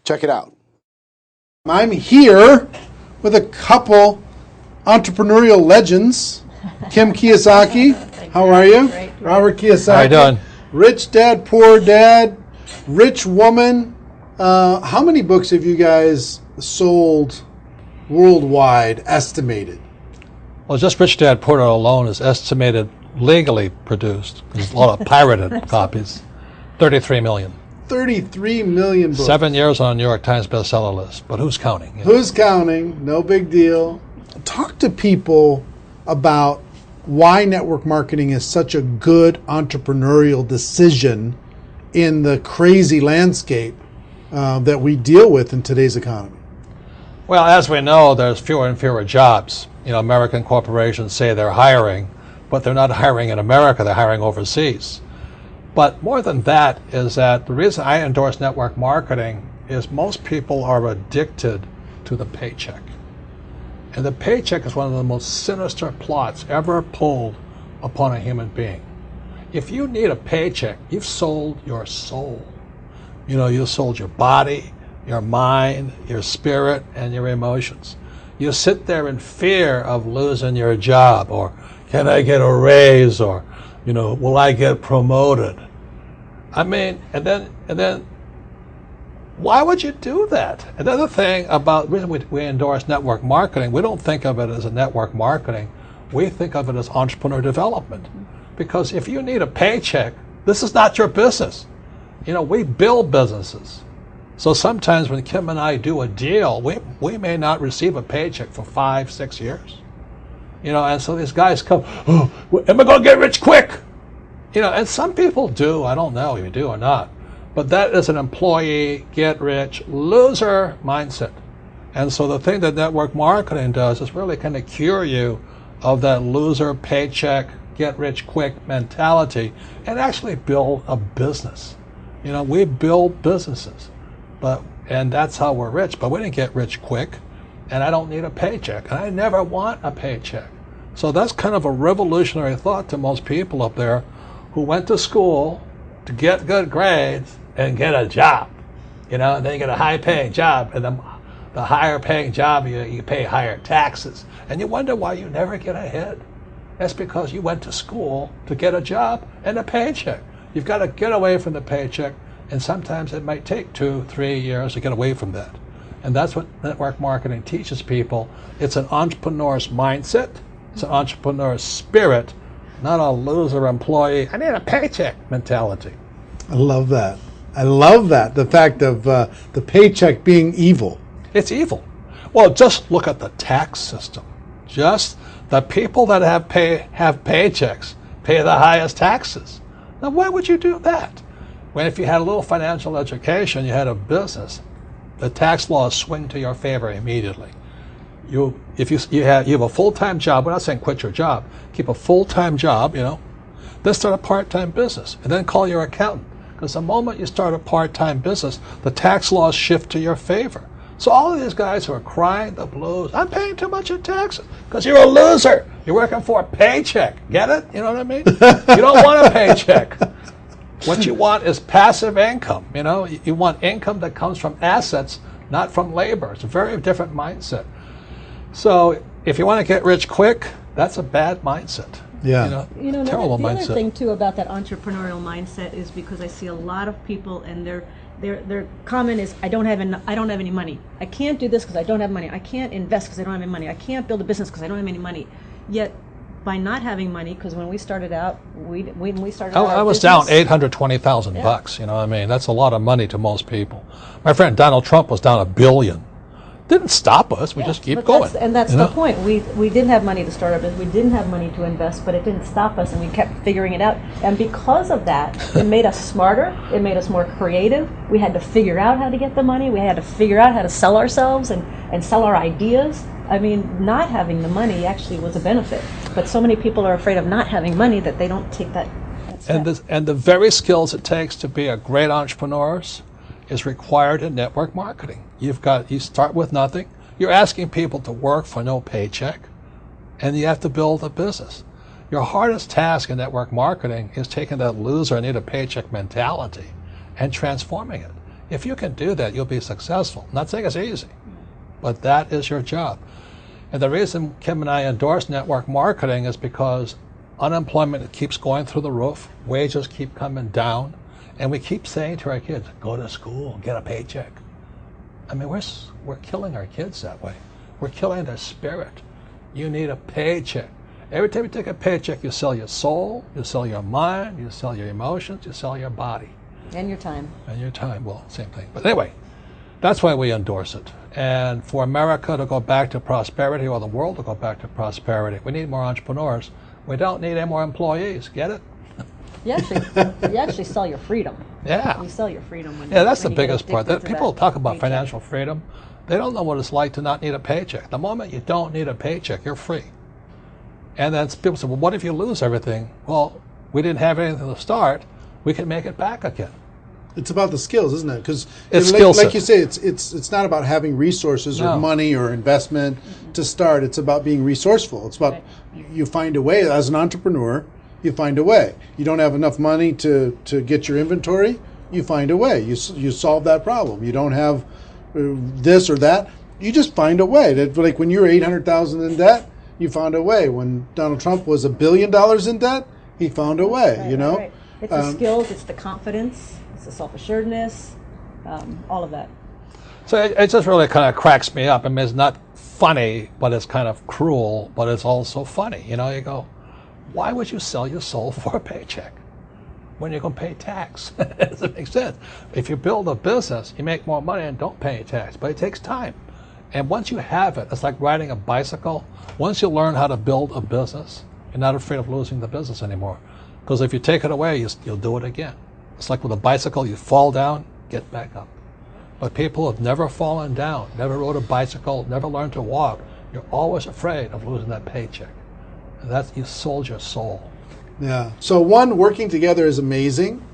Check it out. I'm here with a couple entrepreneurial legends. Kim Kiyosaki, how are you? Great. Robert Kiyosaki. How you doing? Rich Dad, Poor Dad, Rich Woman. How many books have you guys sold worldwide, estimated? Well, just Rich Dad Poor Dad alone is estimated legally produced. There's a lot of pirated copies. 33 million. 33 million books. 7 years on a New York Times bestseller list. But who's counting? Who's counting? No big deal. Talk to people about why network marketing is such a good entrepreneurial decision in the crazy landscape that we deal with in today's economy. Well, as we know, there's fewer and fewer jobs. You know, American corporations say they're hiring, but they're not hiring in America, they're hiring overseas. But more than that is that the reason I endorse network marketing is most people are addicted to the paycheck. And the paycheck is one of the most sinister plots ever pulled upon a human being. If you need a paycheck, you've sold your soul. You know, you've sold your body, your mind, your spirit, and your emotions. You sit there in fear of losing your job, or can I get a raise, or, you know, will I get promoted? I mean, and then why would you do that? Another thing about the reason we endorse network marketing, we don't think of it as a network marketing. We think of it as entrepreneur development. Because if you need a paycheck, this is not your business. You know, we build businesses. So sometimes when Kim and I do a deal, we may not receive a paycheck for 5-6 years. You know, and so these guys come, oh, am I going to get rich quick? You know, and some people do. I don't know if you do or not. But that is an employee, get rich, loser mindset. And so the thing that network marketing does is really kind of cure you of that loser paycheck, get rich quick mentality and actually build a business. You know, we build businesses, and that's how we're rich. But we didn't get rich quick, and I don't need a paycheck, and I never want a paycheck. So that's kind of a revolutionary thought to most people up there who went to school to get good grades and get a job, you know, and then you get a high-paying job, and the higher-paying job, you pay higher taxes, and you wonder why you never get ahead. That's because you went to school to get a job and a paycheck. You've got to get away from the paycheck, and sometimes it might take 2-3 years to get away from that. And that's what network marketing teaches people. It's an entrepreneur's mindset, it's an entrepreneur's spirit, not a loser employee, I need a paycheck mentality. I love that. I love that. The fact of the paycheck being evil. It's evil. Well, just look at the tax system. Just the people that have paychecks pay the highest taxes. Now, why would you do that? When if you had a little financial education, you had a business, the tax laws swing to your favor immediately. If you have a full-time job, we're not saying quit your job, keep a full-time job, you know, then start a part-time business, and then call your accountant. Because the moment you start a part-time business, the tax laws shift to your favor. So all of these guys who are crying the blues, I'm paying too much in taxes, because you're a loser. You're working for a paycheck. Get it? You know what I mean? You don't want a paycheck. What you want is passive income. You know, you want income that comes from assets, not from labor. It's a very different mindset. So if you want to get rich quick, that's a bad mindset. Yeah. Terrible the mindset. other thing too about that entrepreneurial mindset is because I see a lot of people and their comment is I don't have any money. I can't do this because I don't have money. I can't invest because I don't have any money. I can't build a business because I don't have any money. Yet by not having money, because when we started out, I was down $820,000 You know what I mean? That's a lot of money to most people. My friend Donald Trump was down $1 billion. Didn't stop us. We just keep going. That's the point. We didn't have money to start our business. We didn't have money to invest, but it didn't stop us, and we kept figuring it out. And because of that, it made us smarter. It made us more creative. We had to figure out how to get the money. We had to figure out how to sell ourselves and sell our ideas. I mean, not having the money actually was a benefit. But so many people are afraid of not having money that they don't take that step. And the very skills it takes to be a great entrepreneur is required in network marketing. You start with nothing. You're asking people to work for no paycheck, and you have to build a business. Your hardest task in network marketing is taking that loser, I need a paycheck mentality and transforming it. If you can do that, you'll be successful. I'm not saying it's easy, but that is your job. And the reason Kim and I endorse network marketing is because unemployment keeps going through the roof, wages keep coming down, and we keep saying to our kids, go to school, get a paycheck. I mean, we're killing our kids that way. We're killing their spirit. You need a paycheck. Every time you take a paycheck, you sell your soul, you sell your mind, you sell your emotions, you sell your body. And your time. And your time, well, same thing. But anyway, that's why we endorse it. And for America to go back to prosperity, or the world to go back to prosperity, we need more entrepreneurs. We don't need any more employees. Get it? You actually sell your freedom. Yeah. You sell your freedom when That's when the you get biggest part. addicted to People that talk about paycheck. financial freedom. They don't know what it's like to not need a paycheck. The moment you don't need a paycheck, you're free. And then people say, well, what if you lose everything? Well, we didn't have anything to start. We can make it back again. It's about the skills, isn't it? Because It's like, skill like set. you say, it's not about having resources or No. money or investment to start. It's about being resourceful. It's about you find a way as an entrepreneur. You find a way. You don't have enough money to get your inventory. You find a way. You solve that problem. You don't have this or that. You just find a way. That, like when you're $800,000 in debt, you found a way. When Donald Trump was $1 billion in debt, he found a way. Right, you know. right. It's the skills, it's the confidence, it's the self-assuredness, all of that. So it just really kind of cracks me up. I mean, it's not funny, but it's kind of cruel, but it's also funny. You know, you go, why would you sell your soul for a paycheck when you're going to pay tax? It doesn't make sense. If you build a business, you make more money and don't pay tax, but it takes time. And once you have it, it's like riding a bicycle. Once you learn how to build a business, you're not afraid of losing the business anymore. Because if you take it away, you'll do it again. It's like with a bicycle, you fall down, get back up. But people have never fallen down, never rode a bicycle, never learned to walk. You're always afraid of losing that paycheck. And that's, you sold your soul. Yeah. So one, working together is amazing.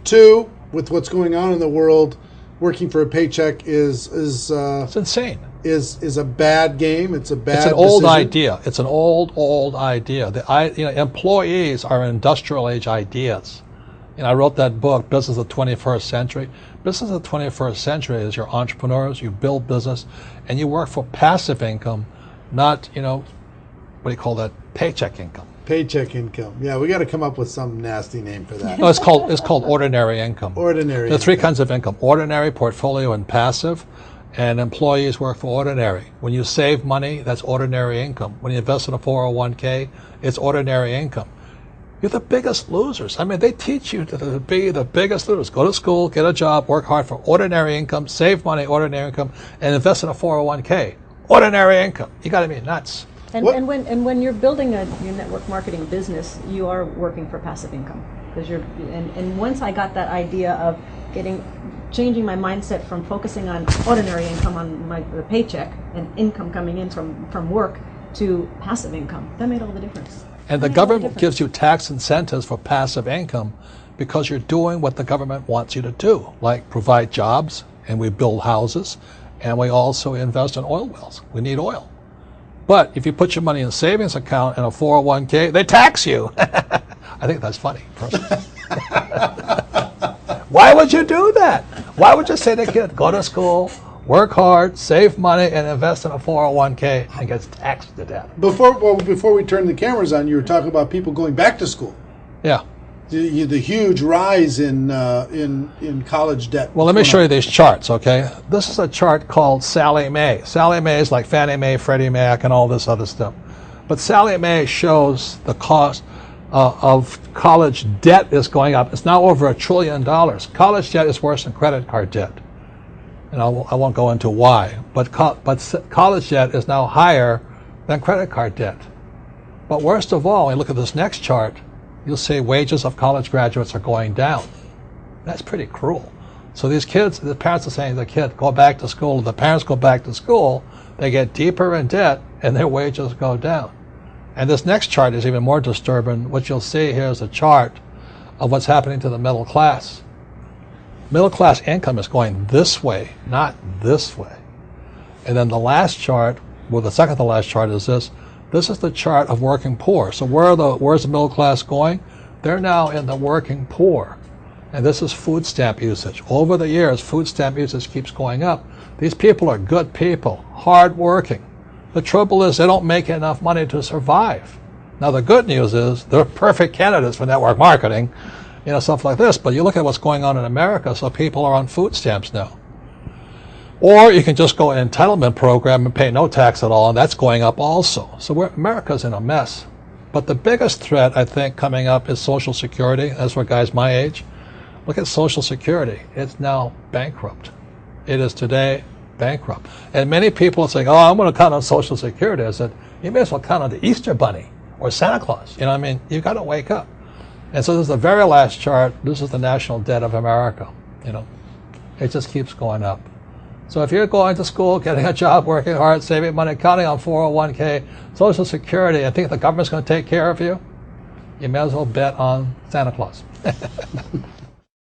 Two, with what's going on in the world, working for a paycheck is It's insane. is a bad game. It's a bad. It's an old decision. idea. It's an old idea. Employees are industrial age ideas. I wrote that book, Business of the 21st Century. Business of the 21st Century is your entrepreneurs, you build business, and you work for passive income, not, what do you call that, paycheck income. Paycheck income. Yeah, we got to come up with some nasty name for that. No, it's called ordinary income. Ordinary. There are three kinds of income: ordinary, portfolio, and passive. And employees work for ordinary. When you save money, that's ordinary income. When you invest in a 401k, it's ordinary income. You're the biggest losers. I mean, they teach you to be the biggest losers. Go to school, get a job, work hard for ordinary income, save money, ordinary income, and invest in a 401k. Ordinary income. You got to be nuts. And when you're building your network marketing business, you are working for passive income, because and once I got that idea of changing my mindset from focusing on ordinary income on the paycheck and income coming in from work to passive income, that made all the difference. And the government gives you tax incentives for passive income because you're doing what the government wants you to do, like provide jobs, and we build houses, and we also invest in oil wells. We need oil. But if you put your money in a savings account and a 401k, they tax you. I think that's funny, personally. Why would you do that? Why would you say to a kid, go to school, work hard, save money, and invest in a 401k and gets taxed to death? Before we turn the cameras on, you were talking about people going back to school. Yeah. The huge rise in college debt. Well, let me show you these charts, okay? This is a chart called Sallie Mae. Sallie Mae is like Fannie Mae, Freddie Mac, and all this other stuff. But Sallie Mae shows the cost of college debt is going up. It's now over $1 trillion. College debt is worse than credit card debt. And I won't go into why. But college debt is now higher than credit card debt. But worst of all, when you look at this next chart, you'll see wages of college graduates are going down. That's pretty cruel. So these kids, the parents are saying to the kid, go back to school. The parents go back to school, they get deeper in debt, and their wages go down. And this next chart is even more disturbing. What you'll see here is a chart of what's happening to the middle class. Middle class income is going this way, not this way. And then the last chart, well, the second to last chart is this. This is the chart of working poor. So where's the middle class going? They're now in the working poor. And this is food stamp usage. Over the years, food stamp usage keeps going up. These people are good people, hard-working. The trouble is they don't make enough money to survive. Now, the good news is they're perfect candidates for network marketing, stuff like this. But you look at what's going on in America, so people are on food stamps now. Or you can just go an entitlement program and pay no tax at all, and that's going up also. So America's in a mess. But the biggest threat, I think, coming up is Social Security. That's for guys my age. Look at Social Security. It's now bankrupt. It is today bankrupt. And many people are saying, oh, I'm going to count on Social Security. I said, you may as well count on the Easter Bunny or Santa Claus. You've got to wake up. And so this is the very last chart. This is the national debt of America. It just keeps going up. So if you're going to school, getting a job, working hard, saving money, counting on 401k, Social Security, and think the government's going to take care of you, you may as well bet on Santa Claus.